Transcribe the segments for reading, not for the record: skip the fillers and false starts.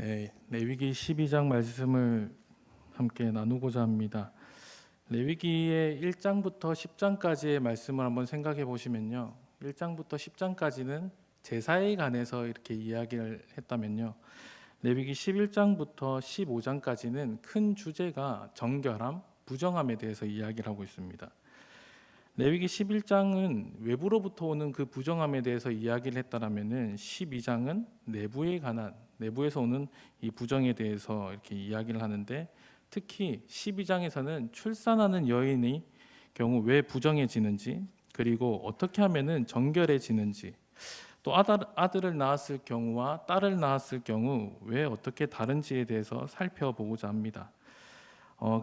네, 레위기 12장 말씀을 함께 나누고자 합니다. 레위기의 1장부터 10장까지의 말씀을 한번 생각해 보시면요. 1장부터 10장까지는 제사에 관해서 이렇게 이야기를 했다면요. 레위기 11장부터 15장까지는 큰 주제가 정결함, 부정함에 대해서 이야기를 하고 있습니다. 레위기 11장은 외부로부터 오는 그 부정함에 대해서 이야기를 했다라면은 12장은 내부에서 오는 이 부정에 대해서 이렇게 이야기를 하는데, 특히 12장에서는 출산하는 여인의 경우 왜 부정해지는지, 그리고 어떻게 하면은 정결해지는지, 또 아들을 낳았을 경우와 딸을 낳았을 경우 왜 어떻게 다른지에 대해서 살펴보고자 합니다.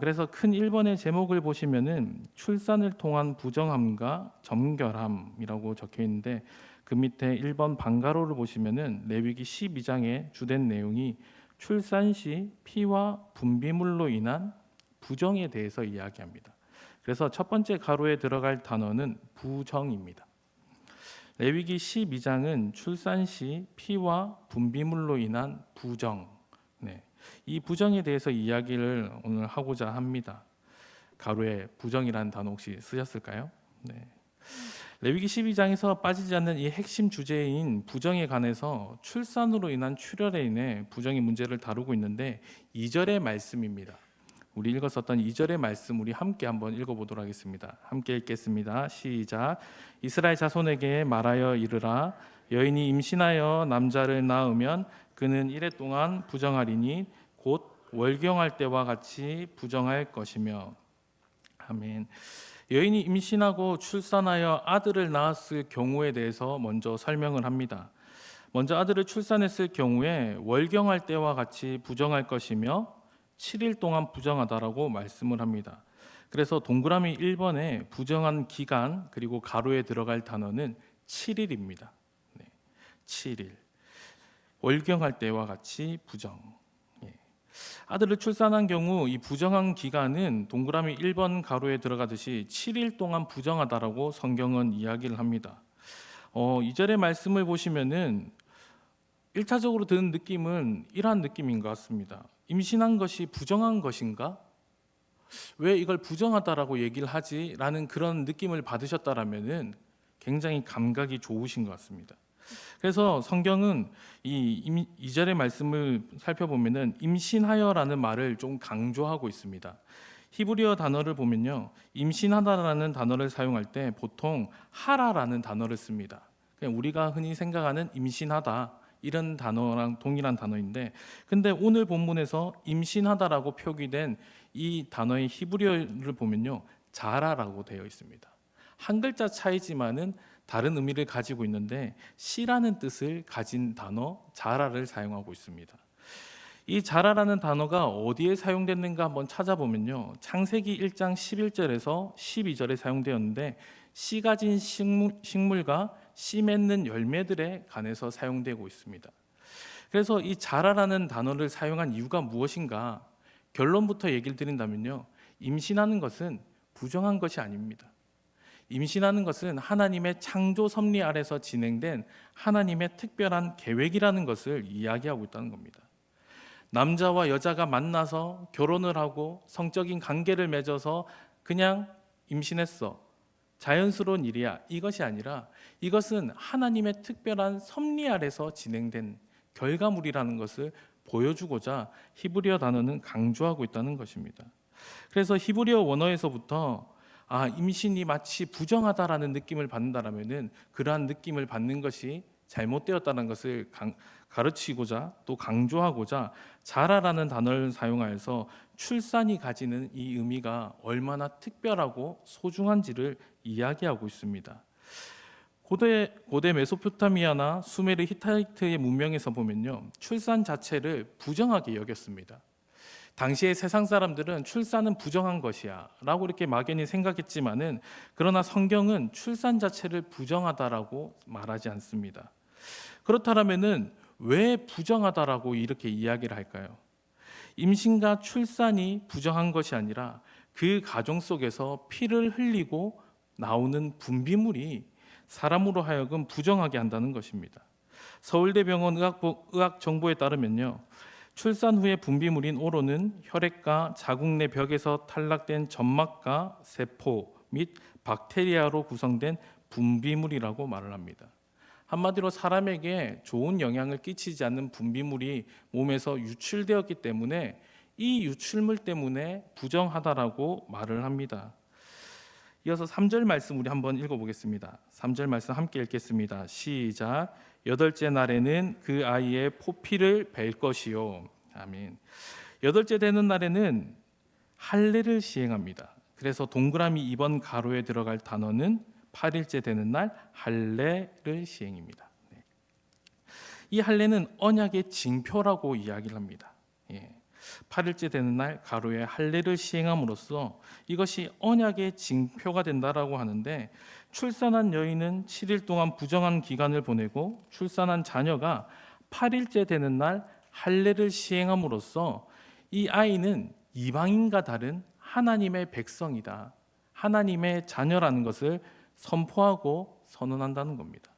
그래서 큰 1번의 제목을 보시면은 출산을 통한 부정함과 정결함이라고 적혀 있는데, 그 밑에 1번 방가로를 보시면은 레위기 12장의 주된 내용이 출산 시 피와 분비물로 인한 부정에 대해서 이야기합니다. 그래서 첫 번째 가로에 들어갈 단어는 부정입니다. 레위기 12장은 출산 시 피와 분비물로 인한 부정, 이 부정에 대해서 이야기를 오늘 하고자 합니다. 가로에 부정이라는 단어 혹시 쓰셨을까요? 레위기 12장에서 빠지지 않는 이 핵심 주제인 부정에 관해서 출산으로 인한 출혈에 인해 부정의 문제를 다루고 있는데, 2절의 말씀입니다. 우리 읽었었던 2절의 말씀 우리 함께 한번 읽어보도록 하겠습니다. 함께 읽겠습니다. 시작. 이스라엘 자손에게 말하여 이르라. 여인이 임신하여 남자를 낳으면 그는 이레 동안 부정하리니 곧 월경할 때와 같이 부정할 것이며. 아멘. 여인이 임신하고 출산하여 아들을 낳았을 경우에 대해서 먼저 설명을 합니다. 먼저 아들을 출산했을 경우에 월경할 때와 같이 부정할 것이며 7일 동안 부정하다라고 말씀을 합니다. 그래서 동그라미 1번에 부정한 기간 그리고 가로에 들어갈 단어는 7일입니다. 7일. 월경할 때와 같이 부정. 아들을 출산한 경우 이 부정한 기간은 동그라미 1번 가로에 들어가듯이 7일 동안 부정하다라고 성경은 이야기를 합니다. 2절의 말씀을 보시면은 1차적으로 드는 느낌은 이러한 느낌인 것 같습니다. 임신한 것이 부정한 것인가? 왜 이걸 부정하다라고 얘기를 하지? 라는 그런 느낌을 받으셨다라면은 굉장히 감각이 좋으신 것 같습니다. 그래서 성경은 이 2절의 말씀을 살펴보면은 임신하여라는 말을 좀 강조하고 있습니다. 히브리어 단어를 보면요, 임신하다라는 단어를 사용할 때 보통 하라라는 단어를 씁니다. 그냥 우리가 흔히 생각하는 임신하다 이런 단어랑 동일한 단어인데, 근데 오늘 본문에서 임신하다라고 표기된 이 단어의 히브리어를 보면요, 자라라고 되어 있습니다. 한 글자 차이지만은 다른 의미를 가지고 있는데 씨라는 뜻을 가진 단어 자라를 사용하고 있습니다. 이 자라라는 단어가 어디에 사용됐는가 한번 찾아보면요, 창세기 1장 11절에서 12절에 사용되었는데 씨 가진 식물과 씨 맺는 열매들에 관해서 사용되고 있습니다. 그래서 이 자라라는 단어를 사용한 이유가 무엇인가, 결론부터 얘기를 드린다면요, 임신하는 것은 부정한 것이 아닙니다. 임신하는 것은 하나님의 창조 섭리 아래서 진행된 하나님의 특별한 계획이라는 것을 이야기하고 있다는 겁니다. 남자와 여자가 만나서 결혼을 하고 성적인 관계를 맺어서 그냥 임신했어, 자연스러운 일이야, 이것이 아니라 이것은 하나님의 특별한 섭리 아래서 진행된 결과물이라는 것을 보여주고자 히브리어 단어는 강조하고 있다는 것입니다. 그래서 히브리어 원어에서부터 임신이 마치 부정하다라는 느낌을 받는다라면은 그러한 느낌을 받는 것이 잘못되었다는 것을 가르치고자 또 강조하고자 자라라는 단어를 사용하여서 출산이 가지는 이 의미가 얼마나 특별하고 소중한지를 이야기하고 있습니다. 고대 메소포타미아나 수메르 히타이트의 문명에서 보면요, 출산 자체를 부정하게 여겼습니다. 당시의 세상 사람들은 출산은 부정한 것이야 라고 이렇게 막연히 생각했지만은, 그러나 성경은 출산 자체를 부정하다라고 말하지 않습니다. 그렇다면은 왜 부정하다라고 이렇게 이야기를 할까요? 임신과 출산이 부정한 것이 아니라 그 가정 속에서 피를 흘리고 나오는 분비물이 사람으로 하여금 부정하게 한다는 것입니다. 서울대병원 의학정보에 따르면요, 출산 후의 분비물인 오로는 혈액과 자궁 내 벽에서 탈락된 점막과 세포 및 박테리아로 구성된 분비물이라고 말을 합니다. 한마디로 사람에게 좋은 영향을 끼치지 않는 분비물이 몸에서 유출되었기 때문에 이 유출물 때문에 부정하다라고 말을 합니다. 이어서 3절 말씀 우리 한번 읽어보겠습니다. 3절 말씀 함께 읽겠습니다. 시작. 여덟째 날에는 그 아이의 포피를 벨 것이요. 아멘. 여덟째 되는 날에는 할례를 시행합니다. 그래서 동그라미 2번 가로에 들어갈 단어는 8일째 되는 날 할례를 시행입니다. 이 할례는 언약의 징표라고 이야기를 합니다. 8일째 되는 날 가로에 할례를 시행함으로써 이것이 언약의 징표가 된다라고 하는데, 출산한 여인은 7일 동안 부정한 기간을 보내고 출산한 자녀가 8일째 되는 날 할례를 시행함으로써 이 아이는 이방인과 다른 하나님의 백성이다, 하나님의 자녀라는 것을 선포하고 선언한다는 겁니다.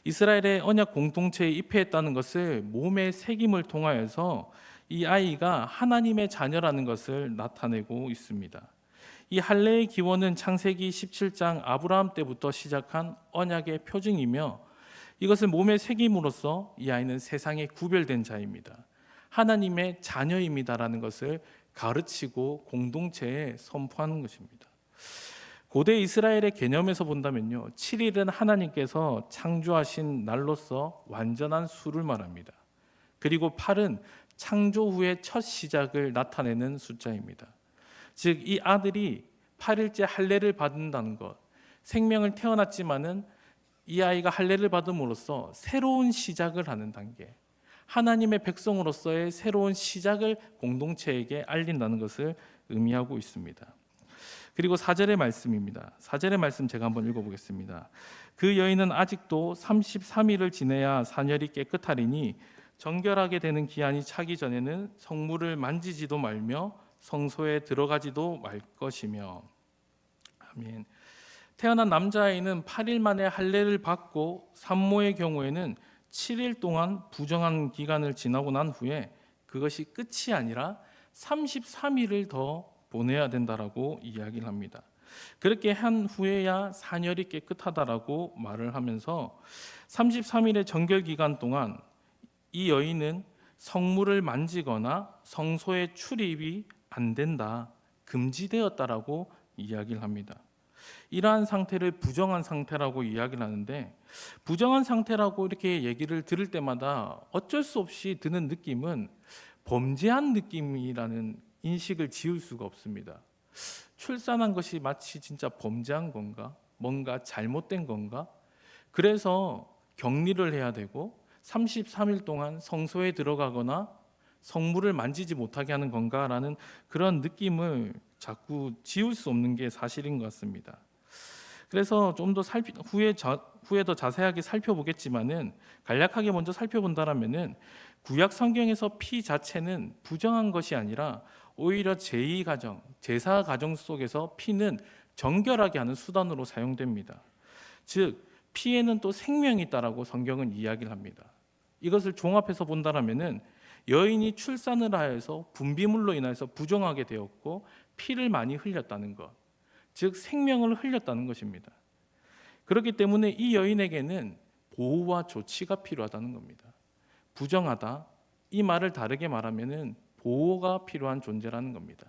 이스라엘의 언약 공동체에 입회했다는 것을 몸의 새김을 통하여서 이 아이가 하나님의 자녀라는 것을 나타내고 있습니다. 이 할례의 기원은 창세기 17장 아브라함 때부터 시작한 언약의 표징이며, 이것을 몸에 새김으로써 이 아이는 세상에 구별된 자입니다, 하나님의 자녀입니다라는 것을 가르치고 공동체에 선포하는 것입니다. 고대 이스라엘의 개념에서 본다면요, 7일은 하나님께서 창조하신 날로서 완전한 수를 말합니다. 그리고 8은 창조 후의 첫 시작을 나타내는 숫자입니다. 즉 이 아들이 8일째 할례를 받는다는 것, 생명을 태어났지만은 이 아이가 할례를 받음으로써 새로운 시작을 하는 단계, 하나님의 백성으로서의 새로운 시작을 공동체에게 알린다는 것을 의미하고 있습니다. 그리고 4절의 말씀입니다. 4절의 말씀 제가 한번 읽어보겠습니다. 그 여인은 아직도 33일을 지내야 산열이 깨끗하리니 정결하게 되는 기한이 차기 전에는 성물을 만지지도 말며 성소에 들어가지도 말 것이며. 아멘. 태어난 남자아이는 8일 만에 할례를 받고 산모의 경우에는 7일 동안 부정한 기간을 지나고 난 후에 그것이 끝이 아니라 33일을 더 보내야 된다라고 이야기를 합니다. 그렇게 한 후에야 산열이 깨끗하다라고 말을 하면서 33일의 정결 기간 동안 이 여인은 성물을 만지거나 성소에 출입이 안 된다, 금지되었다라고 이야기를 합니다. 이러한 상태를 부정한 상태라고 이야기를 하는데, 부정한 상태라고 이렇게 얘기를 들을 때마다 어쩔 수 없이 드는 느낌은 범죄한 느낌이라는 인식을 지울 수가 없습니다. 출산한 것이 마치 진짜 범죄한 건가? 뭔가 잘못된 건가? 그래서 격리를 해야 되고 33일 동안 성소에 들어가거나 성물을 만지지 못하게 하는 건가라는 그런 느낌을 자꾸 지울 수 없는 게 사실인 것 같습니다. 그래서 좀 더 후에 더 자세하게 살펴보겠지만은, 간략하게 먼저 살펴본다라면은 구약 성경에서 피 자체는 부정한 것이 아니라 오히려 제2가정, 제사가정 속에서 피는 정결하게 하는 수단으로 사용됩니다. 즉 피에는 또 생명이 있다라고 성경은 이야기를 합니다. 이것을 종합해서 본다라면은 여인이 출산을 하여서 분비물로 인해서 부정하게 되었고 피를 많이 흘렸다는 것, 즉 생명을 흘렸다는 것입니다. 그렇기 때문에 이 여인에게는 보호와 조치가 필요하다는 겁니다. 부정하다, 이 말을 다르게 말하면은 보호가 필요한 존재라는 겁니다.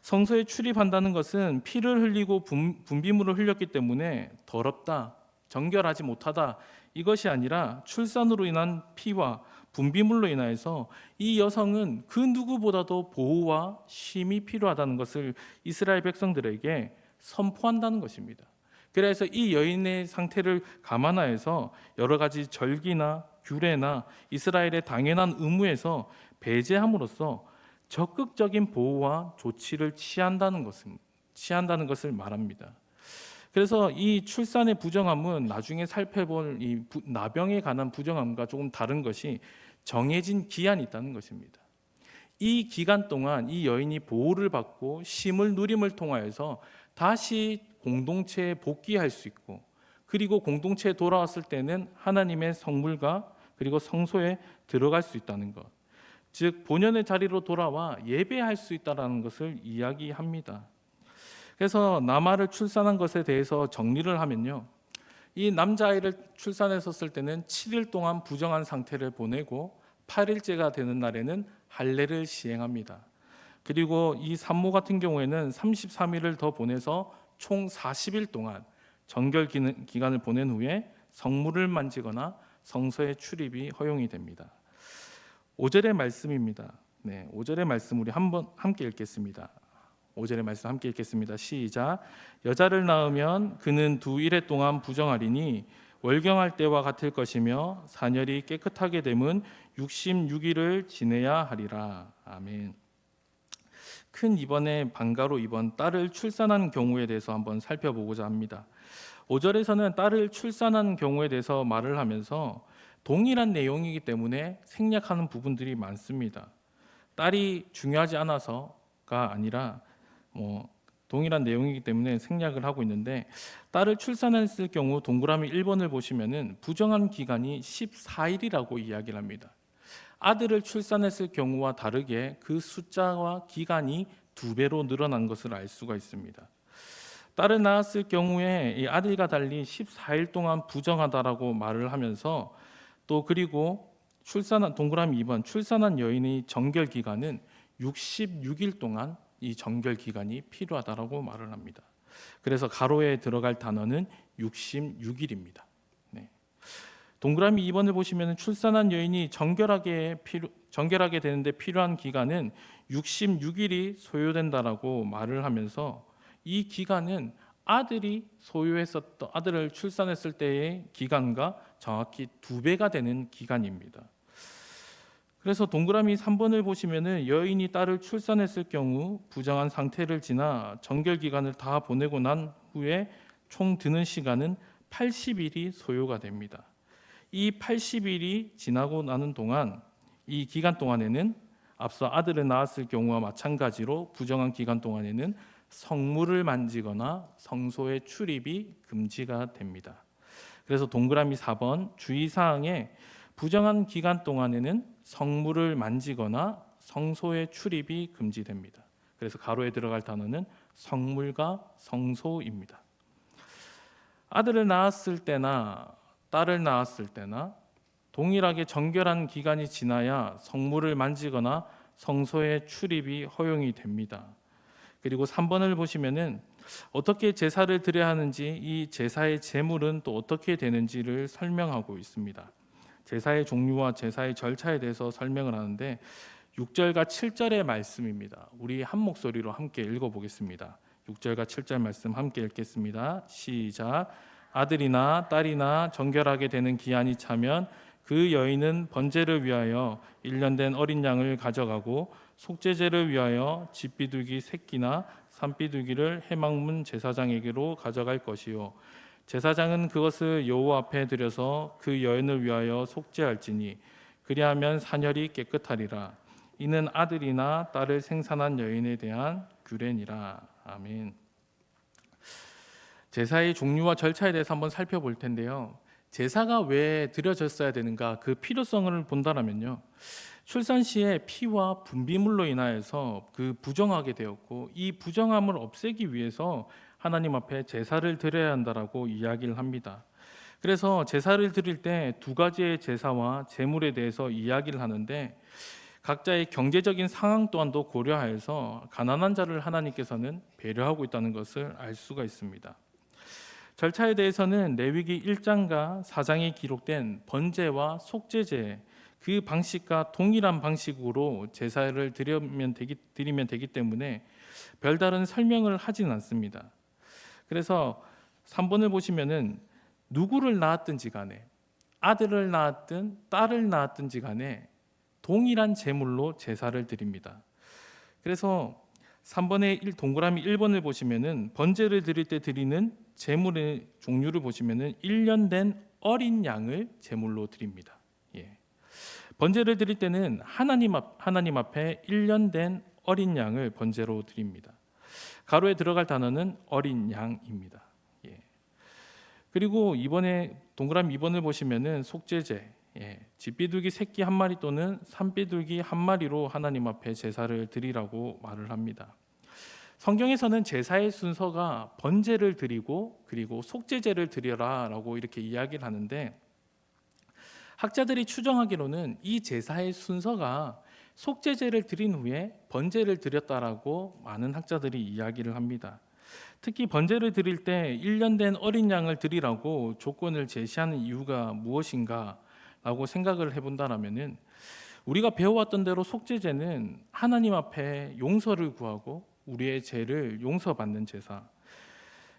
성소에 출입한다는 것은 피를 흘리고 분비물을 흘렸기 때문에 더럽다, 정결하지 못하다, 이것이 아니라 출산으로 인한 피와 분비물로 인하여서 이 여성은 그 누구보다도 보호와 쉼이 필요하다는 것을 이스라엘 백성들에게 선포한다는 것입니다. 그래서 이 여인의 상태를 감안하여서 여러 가지 절기나 규례나 이스라엘의 당연한 의무에서 배제함으로써 적극적인 보호와 조치를 취한다는 것을 말합니다. 그래서 이 출산의 부정함은 나중에 살펴볼 이 나병에 관한 부정함과 조금 다른 것이 정해진 기한이 있다는 것입니다. 이 기간 동안 이 여인이 보호를 받고 쉼을 누림을 통하여서 다시 공동체에 복귀할 수 있고, 그리고 공동체에 돌아왔을 때는 하나님의 성물과 그리고 성소에 들어갈 수 있다는 것, 즉 본연의 자리로 돌아와 예배할 수 있다라는 것을 이야기합니다. 그래서 남아를 출산한 것에 대해서 정리를 하면요, 이 남자아이를 출산했었을 때는 7일 동안 부정한 상태를 보내고 8일째가 되는 날에는 할례를 시행합니다. 그리고 이 산모 같은 경우에는 33일을 더 보내서 총 40일 동안 정결 기간을 보낸 후에 성물을 만지거나 성소의 출입이 허용이 됩니다. 5절의 말씀입니다. 5절의 말씀 우리 한번 함께 읽겠습니다. 5절의 말씀 함께 읽겠습니다. 시작. 여자를 낳으면 그는 2일에 동안 부정하리니 월경할 때와 같을 것이며 사녀리 깨끗하게 되면 66일을 지내야 하리라. 아멘. 큰 입원의 방가로 입원 딸을 출산한 경우에 대해서 한번 살펴보고자 합니다. 5절에서는 딸을 출산한 경우에 대해서 말을 하면서 동일한 내용이기 때문에 생략하는 부분들이 많습니다. 딸이 중요하지 않아서가 아니라 동일한 내용이기 때문에 생략을 하고 있는데, 딸을 출산했을 경우 동그라미 1번을 보시면은 부정한 기간이 14일이라고 이야기를 합니다. 아들을 출산했을 경우와 다르게 그 숫자와 기간이 2배로 늘어난 것을 알 수가 있습니다. 딸을 낳았을 경우에 이 아들과 달리 14일 동안 부정하다라고 말을 하면서, 또 그리고 출산한 동그라미 2번 출산한 여인의 정결 기간은 66일 동안 이 정결 기간이 필요하다라고 말을 합니다. 그래서 가로에 들어갈 단어는 66일입니다. 동그라미 2번을 보시면 출산한 여인이 정결하게 되는데 필요한 기간은 66일이 소요된다라고 말을 하면서, 이 기간은 아들을 출산했을 때의 기간과 정확히 2배가 되는 기간입니다. 그래서 동그라미 3번을 보시면은 여인이 딸을 출산했을 경우 부정한 상태를 지나 정결 기간을 다 보내고 난 후에 총 드는 시간은 80일이 소요가 됩니다. 이 80일이 지나고 나는 동안, 이 기간 동안에는 앞서 아들을 낳았을 경우와 마찬가지로 부정한 기간 동안에는 성물을 만지거나 성소의 출입이 금지가 됩니다. 그래서 동그라미 4번 주의사항에 부정한 기간 동안에는 성물을 만지거나 성소의 출입이 금지됩니다. 그래서 가로에 들어갈 단어는 성물과 성소입니다. 아들을 낳았을 때나 딸을 낳았을 때나 동일하게 정결한 기간이 지나야 성물을 만지거나 성소의 출입이 허용이 됩니다. 그리고 3번을 보시면은 어떻게 제사를 드려야 하는지, 이 제사의 제물은 또 어떻게 되는지를 설명하고 있습니다. 제사의 종류와 제사의 절차에 대해서 설명을 하는데 6절과 7절의 말씀입니다. 우리 한 목소리로 함께 읽어보겠습니다. 6절과 7절 말씀 함께 읽겠습니다. 시작. 아들이나 딸이나 정결하게 되는 기한이 차면 그 여인은 번제를 위하여 1년 된 어린 양을 가져가고 속죄제를 위하여 집비둘기 새끼나 산비둘기를 해망문 제사장에게로 가져갈 것이요, 제사장은 그것을 여호와 앞에 드려서 그 여인을 위하여 속죄할지니 그리하면 사녀리 깨끗하리라. 이는 아들이나 딸을 생산한 여인에 대한 규례니라. 아멘. 제사의 종류와 절차에 대해서 한번 살펴볼 텐데요. 제사가 왜 드려졌어야 되는가, 그 필요성을 본다면요, 출산 시에 피와 분비물로 인하여서 그 부정하게 되었고, 이 부정함을 없애기 위해서 하나님 앞에 제사를 드려야 한다라고 이야기를 합니다. 그래서 제사를 드릴 때 2가지의 제사와 제물에 대해서 이야기를 하는데, 각자의 경제적인 상황 또한도 고려하여서 가난한 자를 하나님께서는 배려하고 있다는 것을 알 수가 있습니다. 절차에 대해서는 레위기 1장과 4장에 기록된 번제와 속죄제, 그 방식과 동일한 방식으로 제사를 드리면 되기 때문에 별다른 설명을 하진 않습니다. 그래서 3번을 보시면은 누구를 낳았든지 간에, 아들을 낳았든 딸을 낳았든지 간에 동일한 제물로 제사를 드립니다. 그래서 3번의 동그라미 1번을 보시면은 번제를 드릴 때 드리는 제물의 종류를 보시면은 1년 된 어린 양을 제물로 드립니다. 번제를 드릴 때는 하나님 앞에 1년 된 어린 양을 번제로 드립니다. 가로에 들어갈 단어는 어린 양입니다. 그리고 이번에 동그라미 2번을 보시면은 속죄제, 집비둘기 새끼 한 마리 또는 산비둘기 한 마리로 하나님 앞에 제사를 드리라고 말을 합니다. 성경에서는 제사의 순서가 번제를 드리고 그리고 속죄제를 드려라라고 이렇게 이야기를 하는데, 학자들이 추정하기로는 이 제사의 순서가 속죄제를 드린 후에 번제를 드렸다라고 많은 학자들이 이야기를 합니다. 특히 번제를 드릴 때 1년 된 어린 양을 드리라고 조건을 제시하는 이유가 무엇인가 라고 생각을 해본다라면은, 우리가 배워왔던 대로 속죄제는 하나님 앞에 용서를 구하고 우리의 죄를 용서받는 제사,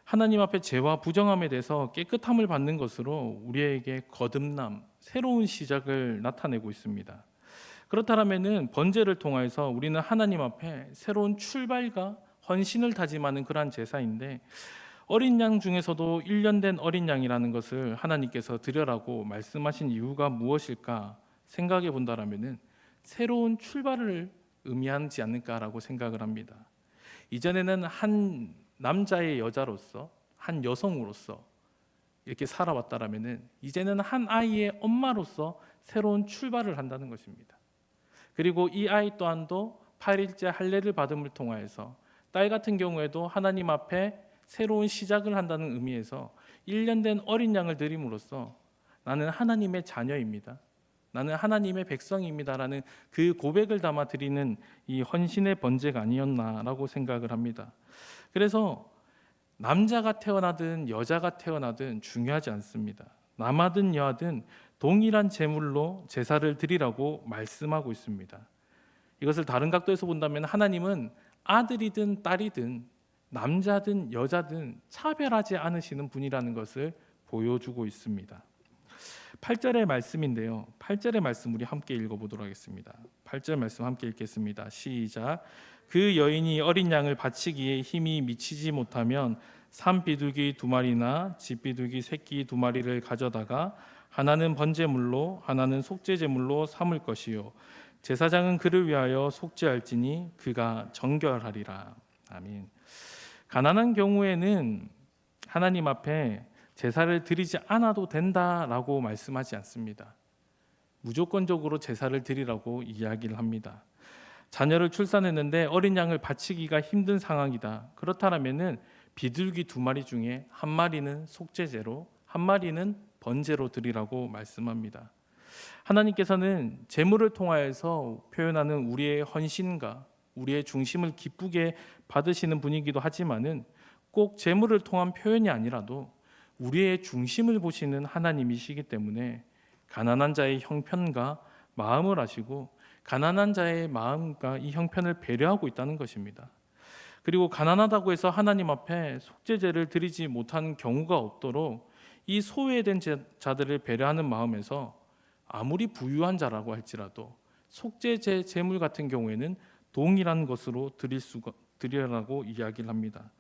하나님 앞에 죄와 부정함에 대해서 깨끗함을 받는 것으로 우리에게 거듭남, 새로운 시작을 나타내고 있습니다. 그렇다면은 번제를 통해서 우리는 하나님 앞에 새로운 출발과 헌신을 다짐하는 그러한 제사인데, 어린 양 중에서도 1년 된 어린 양이라는 것을 하나님께서 드려라고 말씀하신 이유가 무엇일까 생각해 본다라면은 새로운 출발을 의미하지 않을까라고 생각을 합니다. 이전에는 한 남자의 여자로서, 한 여성으로서 이렇게 살아왔다라면은 이제는 한 아이의 엄마로서 새로운 출발을 한다는 것입니다. 그리고 이 아이 또한도 8일째 할례를 받음을 통하여서 딸 같은 경우에도 하나님 앞에 새로운 시작을 한다는 의미에서 1년 된 어린 양을 드림으로써 나는 하나님의 자녀입니다, 나는 하나님의 백성입니다라는 그 고백을 담아 드리는 이 헌신의 번제가 아니었나라고 생각을 합니다. 그래서 남자가 태어나든 여자가 태어나든 중요하지 않습니다. 남하든 여하든 동일한 제물로 제사를 드리라고 말씀하고 있습니다. 이것을 다른 각도에서 본다면 하나님은 아들이든 딸이든 남자든 여자든 차별하지 않으시는 분이라는 것을 보여주고 있습니다. 8절의 말씀인데요, 8절의 말씀 우리 함께 읽어보도록 하겠습니다. 8절 말씀 함께 읽겠습니다. 시작. 그 여인이 어린 양을 바치기에 힘이 미치지 못하면 산비둘기 2마리나 집비둘기 새끼 2마리를 가져다가 하나는 번제물로 하나는 속죄제물로 삼을 것이요 제사장은 그를 위하여 속죄할지니 그가 정결하리라. 아멘. 가난한 경우에는 하나님 앞에 제사를 드리지 않아도 된다라고 말씀하지 않습니다. 무조건적으로 제사를 드리라고 이야기를 합니다. 자녀를 출산했는데 어린 양을 바치기가 힘든 상황이다. 그렇다면은 비둘기 2마리 중에 한 마리는 속죄제로, 한 마리는 번제로 드리라고 말씀합니다. 하나님께서는 제물을 통하여서 표현하는 우리의 헌신과 우리의 중심을 기쁘게 받으시는 분이기도 하지만은 꼭 제물을 통한 표현이 아니라도 우리의 중심을 보시는 하나님이시기 때문에 가난한 자의 형편과 마음을 아시고 가난한 자의 마음과 이 형편을 배려하고 있다는 것입니다. 그리고 가난하다고 해서 하나님 앞에 속죄제를 드리지 못하는 경우가 없도록 이 소외된 자들을 배려하는 마음에서 아무리 부유한 자라고 할지라도 속죄제 제물 같은 경우에는 동일한 것으로 드리라고 이야기를 합니다.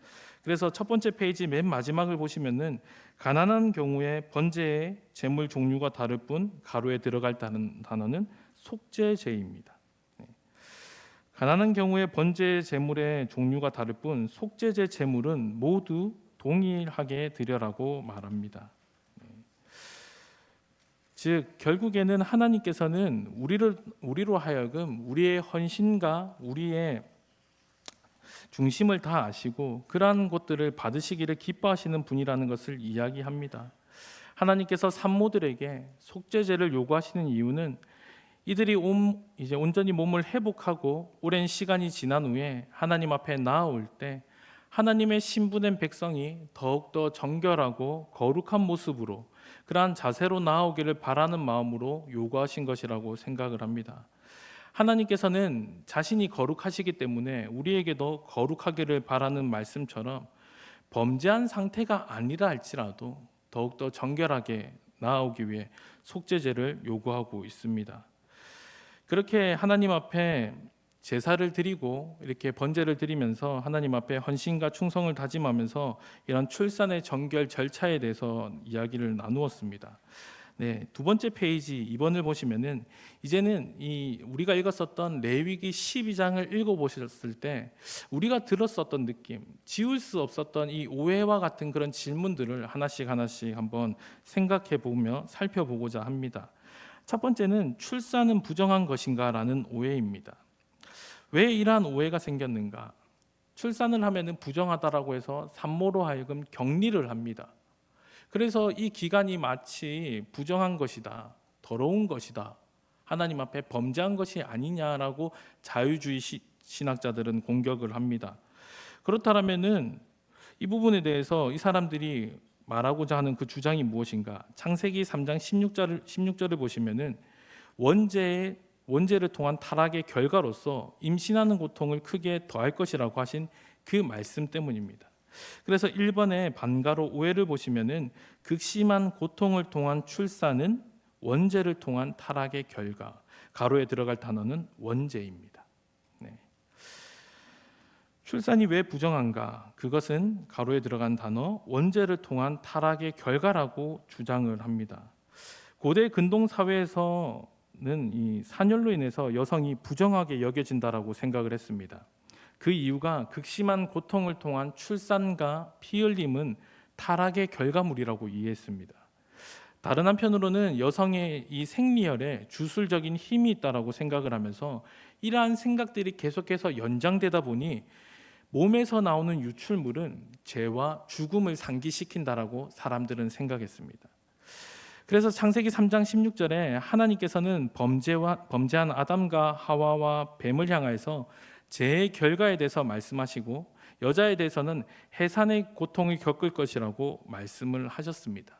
그래서 첫 번째 페이지 맨 마지막을 보시면은 가난한 경우에 번제의 제물 종류가 다를 뿐 가로에 들어갈 단어는 속죄제입니다. 가난한 경우에 번제의 제물의 종류가 다를 뿐 속죄제 제물은 모두 동일하게 드려라고 말합니다. 즉 결국에는 하나님께서는 우리로 하여금 우리의 헌신과 우리의 중심을 다 아시고 그러한 것들을 받으시기를 기뻐하시는 분이라는 것을 이야기합니다. 하나님께서 산모들에게 속죄제를 요구하시는 이유는 이들이 이제 온전히 몸을 회복하고 오랜 시간이 지난 후에 하나님 앞에 나아올 때 하나님의 신부된 백성이 더욱더 정결하고 거룩한 모습으로 그러한 자세로 나아오기를 바라는 마음으로 요구하신 것이라고 생각을 합니다. 하나님께서는 자신이 거룩하시기 때문에 우리에게도 거룩하기를 바라는 말씀처럼 범죄한 상태가 아니라 할지라도 더욱더 정결하게 나아오기 위해 속죄제를 요구하고 있습니다. 그렇게 하나님 앞에 제사를 드리고 이렇게 번제를 드리면서 하나님 앞에 헌신과 충성을 다짐하면서 이런 출산의 정결 절차에 대해서 이야기를 나누었습니다. 네, 두 번째 페이지 2번을 보시면은 이제는 우리가 읽었었던 레위기 12장을 읽어보셨을 때 우리가 들었었던 느낌, 지울 수 없었던 이 오해와 같은 그런 질문들을 하나씩 한번 생각해 보며 살펴보고자 합니다. 첫 번째는 출산은 부정한 것인가라는 오해입니다. 왜 이러한 오해가 생겼는가? 출산을 하면은 부정하다라고 해서 산모로 하여금 격리를 합니다. 그래서 이 기간이 마치 부정한 것이다, 더러운 것이다, 하나님 앞에 범죄한 것이 아니냐라고 자유주의 신학자들은 공격을 합니다. 그렇다면은 이 부분에 대해서 이 사람들이 말하고자 하는 그 주장이 무엇인가? 창세기 3장 16절을 보시면은 원죄를 통한 타락의 결과로서 임신하는 고통을 크게 더할 것이라고 하신 그 말씀 때문입니다. 그래서 1번의 반가로 오해를 보시면은 극심한 고통을 통한 출산은 원죄를 통한 타락의 결과, 가로에 들어갈 단어는 원죄입니다. 네. 출산이 왜 부정한가? 그것은 가로에 들어간 단어 원죄를 통한 타락의 결과라고 주장을 합니다. 고대 근동 사회에서는 이 산열로 인해서 여성이 부정하게 여겨진다라고 생각을 했습니다. 그 이유가 극심한 고통을 통한 출산과 피 흘림은 타락의 결과물이라고 이해했습니다. 다른 한편으로는 여성의 이 생리혈에 주술적인 힘이 있다라고 생각을 하면서 이러한 생각들이 계속해서 연장되다 보니 몸에서 나오는 유출물은 죄와 죽음을 상기시킨다라고 사람들은 생각했습니다. 그래서 창세기 3장 16절에 하나님께서는 범죄한 아담과 하와와 뱀을 향하여서 죄의 결과에 대해서 말씀하시고 여자에 대해서는 해산의 고통을 겪을 것이라고 말씀을 하셨습니다.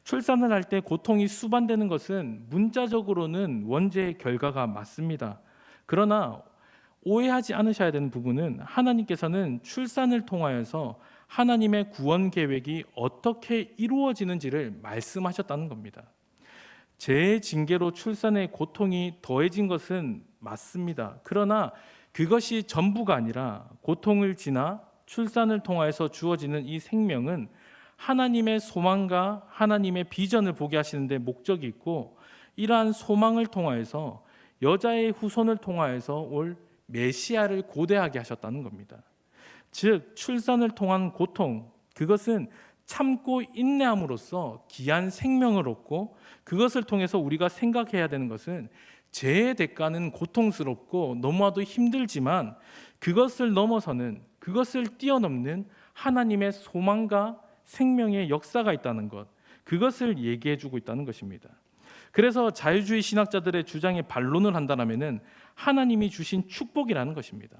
출산을 할 때 고통이 수반되는 것은 문자적으로는 원죄의 결과가 맞습니다. 그러나 오해하지 않으셔야 되는 부분은 하나님께서는 출산을 통하여서 하나님의 구원 계획이 어떻게 이루어지는지를 말씀하셨다는 겁니다. 죄의 징계로 출산의 고통이 더해진 것은 맞습니다. 그러나 그것이 전부가 아니라 고통을 지나 출산을 통하여서 주어지는 이 생명은 하나님의 소망과 하나님의 비전을 보게 하시는 데 목적이 있고, 이러한 소망을 통하여서 여자의 후손을 통하여서 올 메시아를 고대하게 하셨다는 겁니다. 즉 출산을 통한 고통, 그것은 참고 인내함으로써 귀한 생명을 얻고, 그것을 통해서 우리가 생각해야 되는 것은 죄의 대가는 고통스럽고 너무나도 힘들지만 그것을 넘어서는, 그것을 뛰어넘는 하나님의 소망과 생명의 역사가 있다는 것, 그것을 얘기해 주고 있다는 것입니다. 그래서 자유주의 신학자들의 주장에 반론을 한다면은 하나님이 주신 축복이라는 것입니다.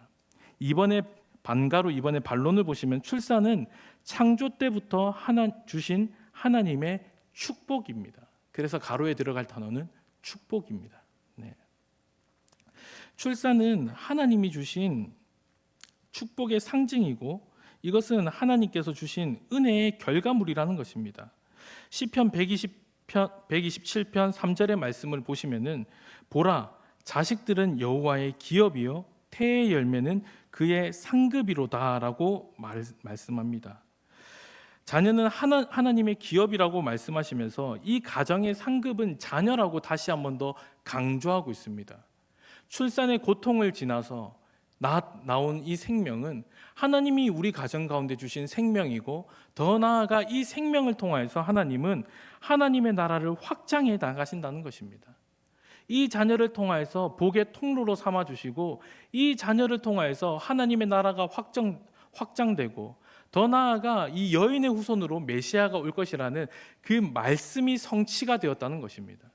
이번에 반론을 보시면 출산은 창조 때부터 주신 하나님의 축복입니다. 그래서 가로에 들어갈 단어는 축복입니다. 네. 출산은 하나님이 주신 축복의 상징이고 이것은 하나님께서 주신 은혜의 결과물이라는 것입니다. 시편 127편 3절의 말씀을 보시면은 보라, 자식들은 여호와의 기업이요 태의 열매는 그의 상급이로다라고 말씀합니다. 자녀는 하나님의 기업이라고 말씀하시면서 이 가정의 상급은 자녀라고 다시 한 번 더 강조하고 있습니다. 출산의 고통을 지나서 나온 이 생명은 하나님이 우리 가정 가운데 주신 생명이고, 더 나아가 이 생명을 통하여서 하나님은 하나님의 나라를 확장해 나가신다는 것입니다. 이 자녀를 통하여서 복의 통로로 삼아주시고, 이 자녀를 통하여서 하나님의 나라가 확장되고, 더 나아가 이 여인의 후손으로 메시아가 올 것이라는 그 말씀이 성취가 되었다는 것입니다.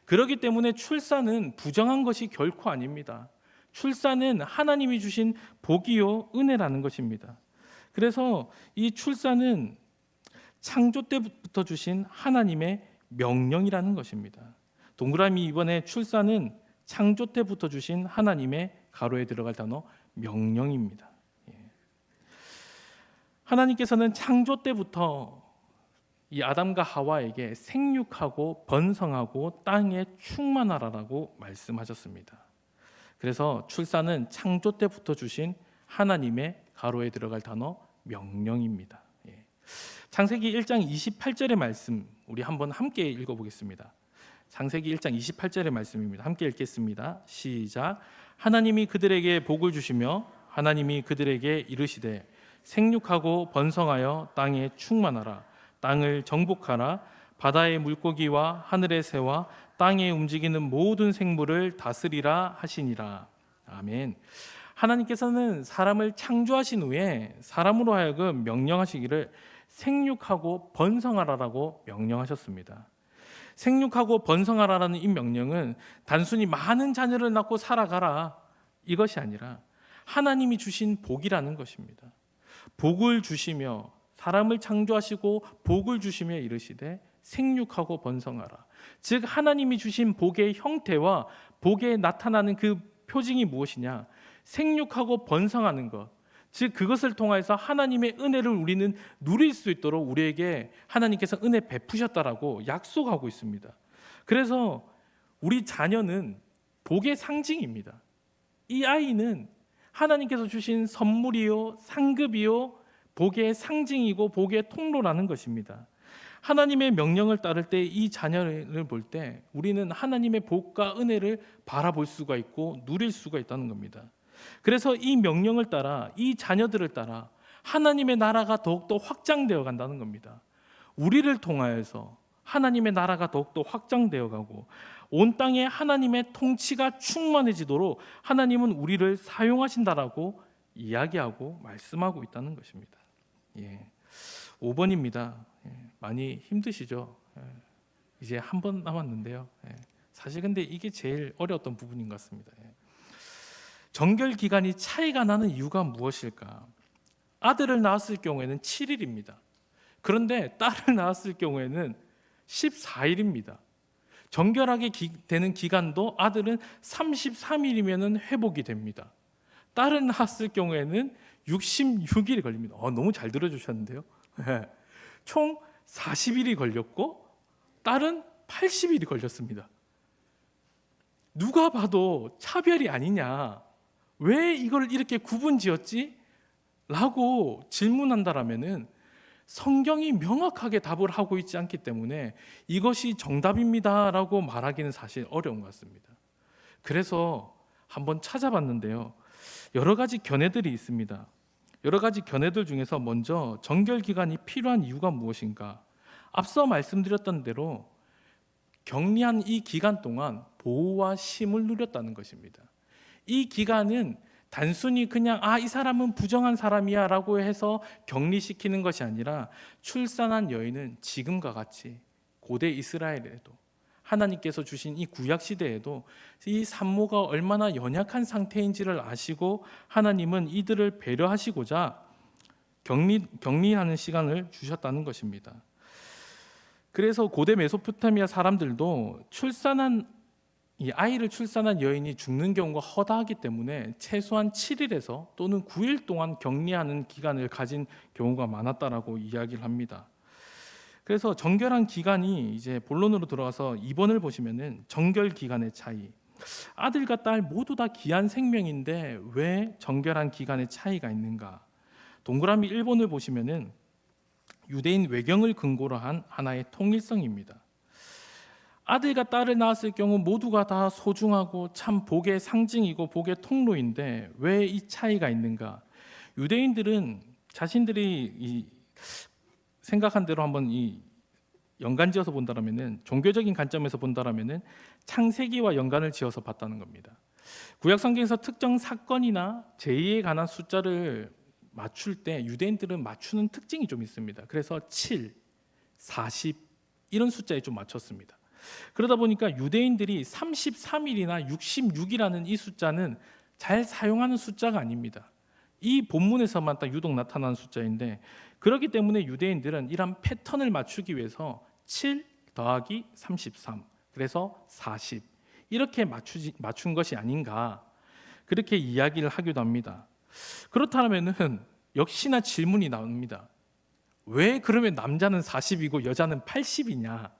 그렇기 때문에 출산은 부정한 것이 결코 아닙니다. 출산은 하나님이 주신 복이요 은혜라는 것입니다. 그래서 이 출산은 창조 때부터 주신 하나님의 명령이라는 것입니다. 동그라미 이번에 출산은 창조 때부터 주신 하나님의 가로에 들어갈 단어 명령입니다. 하나님께서는 창조 때부터 이 아담과 하와에게 생육하고 번성하고 땅에 충만하라라고 말씀하셨습니다. 그래서 출산은 창조 때부터 주신 하나님의 가로에 들어갈 단어 명령입니다. 창세기 1장 28절의 말씀 우리 한번 함께 읽어보겠습니다. 창세기 1장 28절의 말씀입니다. 함께 읽겠습니다. 시작. 하나님이 그들에게 복을 주시며 하나님이 그들에게 이르시되 생육하고 번성하여 땅에 충만하라. 땅을 정복하라. 바다의 물고기와 하늘의 새와 땅에 움직이는 모든 생물을 다스리라 하시니라. 아멘. 하나님께서는 사람을 창조하신 후에 사람으로 하여금 명령하시기를 생육하고 번성하라라고 명령하셨습니다. 생육하고 번성하라라는 이 명령은 단순히 많은 자녀를 낳고 살아가라 이것이 아니라 하나님이 주신 복이라는 것입니다. 복을 주시며 사람을 창조하시고 복을 주시며 이르시되 생육하고 번성하라. 즉 하나님이 주신 복의 형태와 복에 나타나는 그 표징이 무엇이냐? 생육하고 번성하는 것. 즉 그것을 통해서 하나님의 은혜를 우리는 누릴 수 있도록 우리에게 하나님께서 은혜 베푸셨다라고 약속하고 있습니다. 그래서 우리 자녀는 복의 상징입니다. 이 아이는 하나님께서 주신 선물이요 상급이요 복의 상징이고 복의 통로라는 것입니다. 하나님의 명령을 따를 때 이 자녀를 볼 때 우리는 하나님의 복과 은혜를 바라볼 수가 있고 누릴 수가 있다는 겁니다. 그래서 이 명령을 따라 이 자녀들을 따라 하나님의 나라가 더욱더 확장되어 간다는 겁니다. 우리를 통하여서 하나님의 나라가 더욱더 확장되어 가고 온 땅에 하나님의 통치가 충만해지도록 하나님은 우리를 사용하신다라고 이야기하고 말씀하고 있다는 것입니다. 5번입니다. 많이 힘드시죠? 이제 한 번 남았는데요. 사실 근데 이게 제일 어려웠던 부분인 것 같습니다. 정결 기간이 차이가 나는 이유가 무엇일까? 아들을 낳았을 경우에는 7일입니다. 그런데 딸을 낳았을 경우에는 14일입니다. 정결하게 되는 기간도 아들은 33일이면 회복이 됩니다. 딸을 낳았을 경우에는 66일이 걸립니다. 너무 잘 들어주셨는데요. 총 40일이 걸렸고 딸은 80일이 걸렸습니다. 누가 봐도 차별이 아니냐, 왜 이걸 이렇게 구분지었지? 라고 질문한다라면은 성경이 명확하게 답을 하고 있지 않기 때문에 이것이 정답입니다라고 말하기는 사실 어려운 것 같습니다. 그래서 한번 찾아봤는데요. 여러 가지 견해들이 있습니다. 여러 가지 견해들 중에서 먼저 정결 기간이 필요한 이유가 무엇인가? 앞서 말씀드렸던 대로 격리한 이 기간 동안 보호와 쉼을 누렸다는 것입니다. 이 기간은 단순히 그냥 이 사람은 부정한 사람이야 라고 해서 격리시키는 것이 아니라 출산한 여인은 지금과 같이 고대 이스라엘에도 하나님께서 주신 이 구약 시대에도 이 산모가 얼마나 연약한 상태인지를 아시고 하나님은 이들을 배려하시고자 격리하는 시간을 주셨다는 것입니다. 그래서 고대 메소포타미아 사람들도 이 아이를 출산한 여인이 죽는 경우가 허다하기 때문에 최소한 7일에서 또는 9일 동안 격리하는 기간을 가진 경우가 많았다라고 이야기를 합니다. 그래서 정결한 기간이 이제 본론으로 들어가서 2번을 보시면은 정결 기간의 차이. 아들과 딸 모두 다 귀한 생명인데 왜 정결한 기간의 차이가 있는가? 동그라미 1번을 보시면은 유대인 외경을 근거로 한 하나의 통일성입니다. 아들과 딸을 낳았을 경우 모두가 다 소중하고 참 복의 상징이고 복의 통로인데 왜 이 차이가 있는가? 유대인들은 자신들이 생각한 대로 한번 연관지어서 본다라면은 종교적인 관점에서 본다라면은 창세기와 연관을 지어서 봤다는 겁니다. 구약 성경에서 특정 사건이나 제의에 관한 숫자를 맞출 때 유대인들은 맞추는 특징이 좀 있습니다. 그래서 7, 40 이런 숫자에 좀 맞췄습니다. 그러다 보니까 유대인들이 33일이나 66이라는 이 숫자는 잘 사용하는 숫자가 아닙니다. 이 본문에서만 딱 유독 나타나는 숫자인데 그렇기 때문에 유대인들은 이런 패턴을 맞추기 위해서 7 더하기 33 그래서 40 이렇게 맞춘 것이 아닌가 그렇게 이야기를 하기도 합니다. 그렇다면은 역시나 질문이 나옵니다. 왜 그러면 남자는 40이고 여자는 80이냐?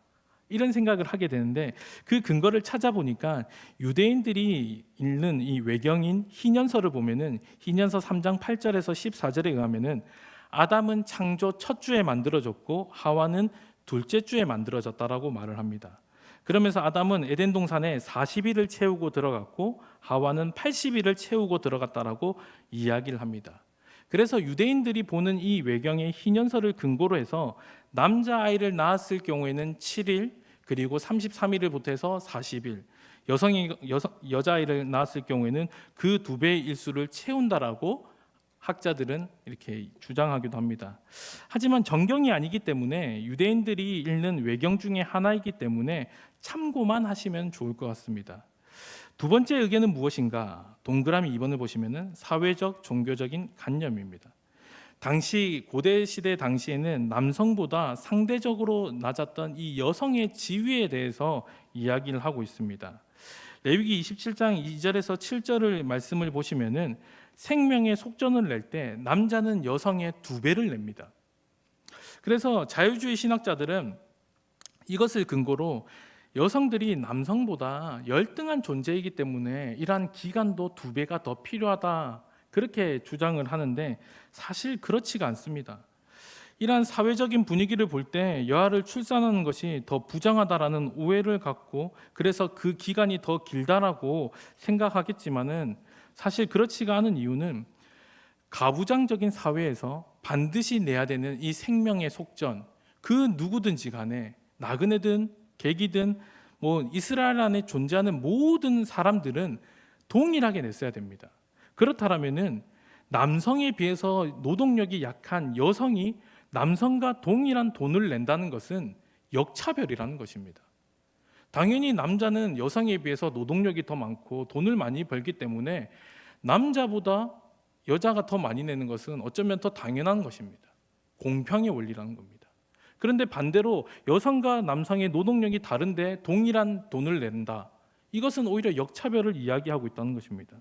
이런 생각을 하게 되는데 그 근거를 찾아보니까 유대인들이 읽는 이 외경인 희년서를 보면은 희년서 3장 8절에서 14절에 의하면은 아담은 창조 첫 주에 만들어졌고 하와는 둘째 주에 만들어졌다라고 말을 합니다. 그러면서 아담은 에덴 동산에 40일을 채우고 들어갔고 하와는 80일을 채우고 들어갔다라고 이야기를 합니다. 그래서 유대인들이 보는 이 외경의 희년서를 근거로 해서 남자아이를 낳았을 경우에는 7일 그리고 33일을 보태서 40일, 여자아이를 낳았을 경우에는 그 2배의 일수를 채운다라고 학자들은 이렇게 주장하기도 합니다. 하지만 정경이 아니기 때문에 유대인들이 읽는 외경 중에 하나이기 때문에 참고만 하시면 좋을 것 같습니다. 두 번째 의견은 무엇인가? 동그라미 2번을 보시면은 사회적 종교적인 관념입니다. 당시 고대 시대 당시에는 남성보다 상대적으로 낮았던 이 여성의 지위에 대해서 이야기를 하고 있습니다. 레위기 27장 2절에서 7절을 말씀을 보시면은 생명의 속전을 낼 때 남자는 여성의 2배를 냅니다. 그래서 자유주의 신학자들은 이것을 근거로 여성들이 남성보다 열등한 존재이기 때문에 이러한 기간도 2배가 더 필요하다, 그렇게 주장을 하는데 사실 그렇지가 않습니다. 이러한 사회적인 분위기를 볼 때 여아를 출산하는 것이 더 부정하다라는 오해를 갖고 그래서 그 기간이 더 길다라고 생각하겠지만은 사실 그렇지가 않은 이유는 가부장적인 사회에서 반드시 내야 되는 이 생명의 속전, 그 누구든지 간에 나그네든 객이든 이스라엘 안에 존재하는 모든 사람들은 동일하게 냈어야 됩니다. 그렇다면은 남성에 비해서 노동력이 약한 여성이 남성과 동일한 돈을 낸다는 것은 역차별이라는 것입니다. 당연히 남자는 여성에 비해서 노동력이 더 많고 돈을 많이 벌기 때문에 남자보다 여자가 더 많이 내는 것은 어쩌면 더 당연한 것입니다. 공평의 원리라는 겁니다. 그런데 반대로 여성과 남성의 노동력이 다른데 동일한 돈을 낸다, 이것은 오히려 역차별을 이야기하고 있다는 것입니다.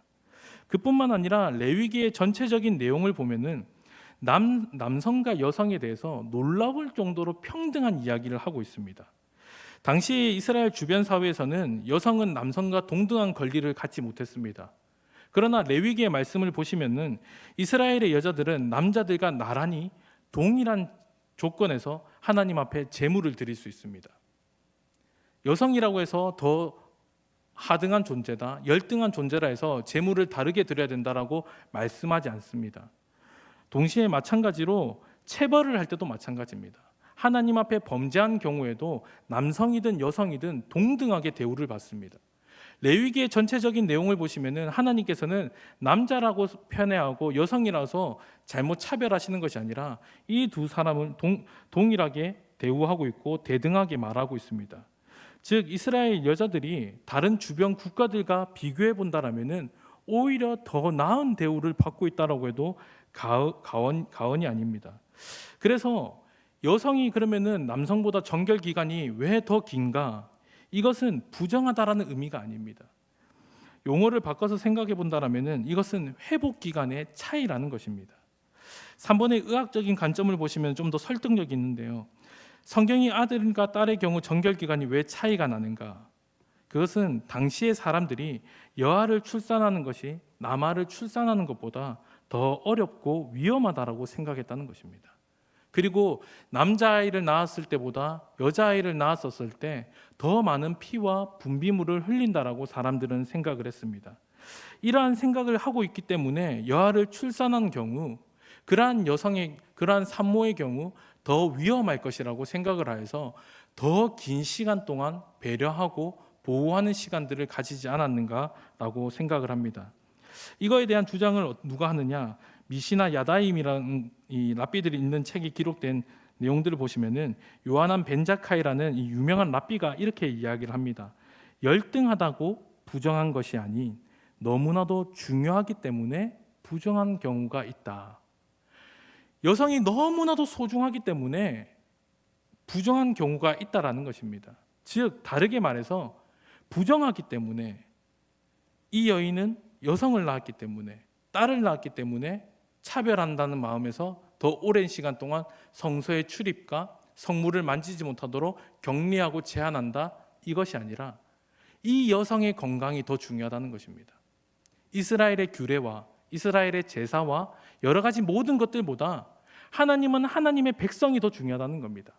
그뿐만 아니라 레위기의 전체적인 내용을 보면은 남성과 여성에 대해서 놀라울 정도로 평등한 이야기를 하고 있습니다. 당시 이스라엘 주변 사회에서는 여성은 남성과 동등한 권리를 갖지 못했습니다. 그러나 레위기의 말씀을 보시면은 이스라엘의 여자들은 남자들과 나란히 동일한 조건에서 하나님 앞에 제물을 드릴 수 있습니다. 여성이라고 해서 더 하등한 존재다, 열등한 존재라 해서 제물을 다르게 드려야 된다라고 말씀하지 않습니다. 동시에 마찬가지로 체벌을 할 때도 마찬가지입니다. 하나님 앞에 범죄한 경우에도 남성이든 여성이든 동등하게 대우를 받습니다. 레위기의 전체적인 내용을 보시면은 하나님께서는 남자라고 편애하고 여성이라서 잘못 차별하시는 것이 아니라 이 두 사람을 동일하게 대우하고 있고 대등하게 말하고 있습니다. 즉 이스라엘 여자들이 다른 주변 국가들과 비교해 본다라면은 오히려 더 나은 대우를 받고 있다라고 해도 가언이 아닙니다. 그래서 여성이 그러면은 남성보다 정결 기간이 왜 더 긴가? 이것은 부정하다라는 의미가 아닙니다. 용어를 바꿔서 생각해 본다라면은 이것은 회복 기간의 차이라는 것입니다. 3번의 의학적인 관점을 보시면 좀 더 설득력이 있는데요. 성경이 아들과 딸의 경우 정결 기간이 왜 차이가 나는가? 그것은 당시의 사람들이 여아를 출산하는 것이 남아를 출산하는 것보다 더 어렵고 위험하다라고 생각했다는 것입니다. 그리고 남자아이를 낳았을 때보다 여자아이를 낳았었을 때 더 많은 피와 분비물을 흘린다라고 사람들은 생각을 했습니다. 이러한 생각을 하고 있기 때문에 여아를 출산한 경우 그러한 여성의 그러한 산모의 경우 더 위험할 것이라고 생각을 하여서 더 긴 시간 동안 배려하고 보호하는 시간들을 가지지 않았는가라고 생각을 합니다. 이거에 대한 주장을 누가 하느냐? 미시나 야다임이라는 이 랍비들이 읽는 책에 기록된 내용들을 보시면은 요하난 벤자카이라는 이 유명한 랍비가 이렇게 이야기를 합니다. 열등하다고 부정한 것이 아닌 너무나도 중요하기 때문에 부정한 경우가 있다. 여성이 너무나도 소중하기 때문에 부정한 경우가 있다라는 것입니다. 즉 다르게 말해서 부정하기 때문에 이 여인은 여성을 낳았기 때문에 딸을 낳았기 때문에 차별한다는 마음에서 더 오랜 시간 동안 성소의 출입과 성물을 만지지 못하도록 격리하고 제한한다, 이것이 아니라 이 여성의 건강이 더 중요하다는 것입니다. 이스라엘의 규례와 이스라엘의 제사와 여러 가지 모든 것들보다 하나님은 하나님의 백성이 더 중요하다는 겁니다.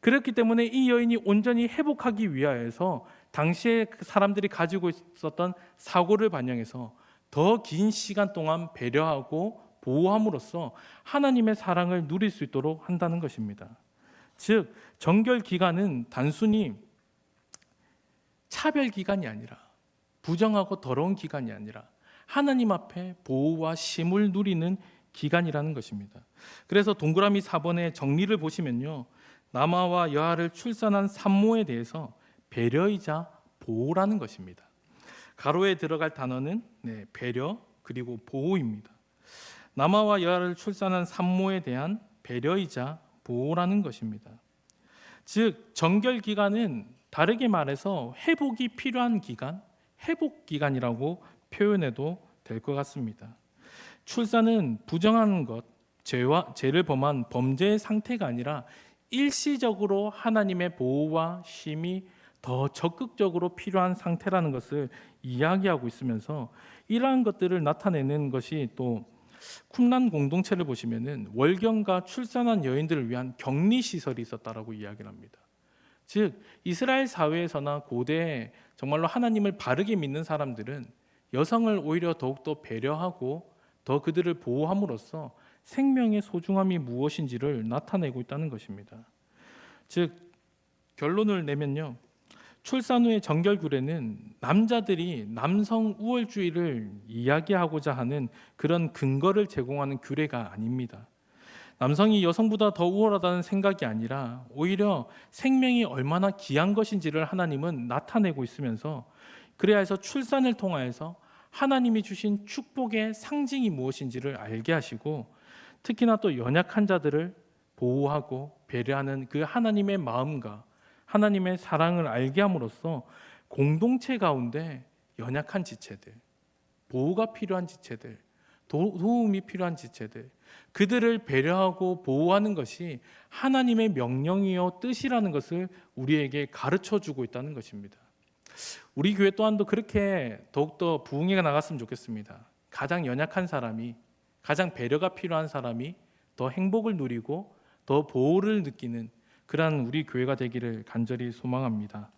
그렇기 때문에 이 여인이 온전히 회복하기 위하여서 당시에 사람들이 가지고 있었던 사고를 반영해서 더 긴 시간 동안 배려하고 보호함으로써 하나님의 사랑을 누릴 수 있도록 한다는 것입니다. 즉 정결 기간은 단순히 차별 기간이 아니라, 부정하고 더러운 기간이 아니라 하나님 앞에 보호와 쉼을 누리는 기간이라는 것입니다. 그래서 동그라미 4번의 정리를 보시면요, 남아와 여아를 출산한 산모에 대해서 배려이자 보호라는 것입니다. 가로에 들어갈 단어는 배려 그리고 보호입니다. 남아와 여아를 출산한 산모에 대한 배려이자 보호라는 것입니다. 즉 정결 기간은 다르게 말해서 회복이 필요한 기간, 회복 기간이라고 표현해도 될 것 같습니다. 출산은 부정한 것, 죄를 범한 범죄의 상태가 아니라 일시적으로 하나님의 보호와 쉼이 더 적극적으로 필요한 상태라는 것을 이야기하고 있으면서, 이러한 것들을 나타내는 것이 또 쿰란 공동체를 보시면은 월경과 출산한 여인들을 위한 격리 시설이 있었다라고 이야기를 합니다. 즉 이스라엘 사회에서나 고대에 정말로 하나님을 바르게 믿는 사람들은 여성을 오히려 더욱더 배려하고 더 그들을 보호함으로써 생명의 소중함이 무엇인지를 나타내고 있다는 것입니다. 즉 결론을 내면요, 출산 후의 정결규례는 남자들이 남성 우월주의를 이야기하고자 하는 그런 근거를 제공하는 규례가 아닙니다. 남성이 여성보다 더 우월하다는 생각이 아니라 오히려 생명이 얼마나 귀한 것인지를 하나님은 나타내고 있으면서, 그래야 해서 출산을 통하여서 하나님이 주신 축복의 상징이 무엇인지를 알게 하시고, 특히나 또 연약한 자들을 보호하고 배려하는 그 하나님의 마음과 하나님의 사랑을 알게 함으로써 공동체 가운데 연약한 지체들, 보호가 필요한 지체들, 도움이 필요한 지체들, 그들을 배려하고 보호하는 것이 하나님의 명령이요 뜻이라는 것을 우리에게 가르쳐주고 있다는 것입니다. 우리 교회 또한도 그렇게 더욱더 부흥회가 나갔으면 좋겠습니다. 가장 연약한 사람이, 가장 배려가 필요한 사람이 더 행복을 누리고 더 보호를 느끼는 그러한 우리 교회가 되기를 간절히 소망합니다.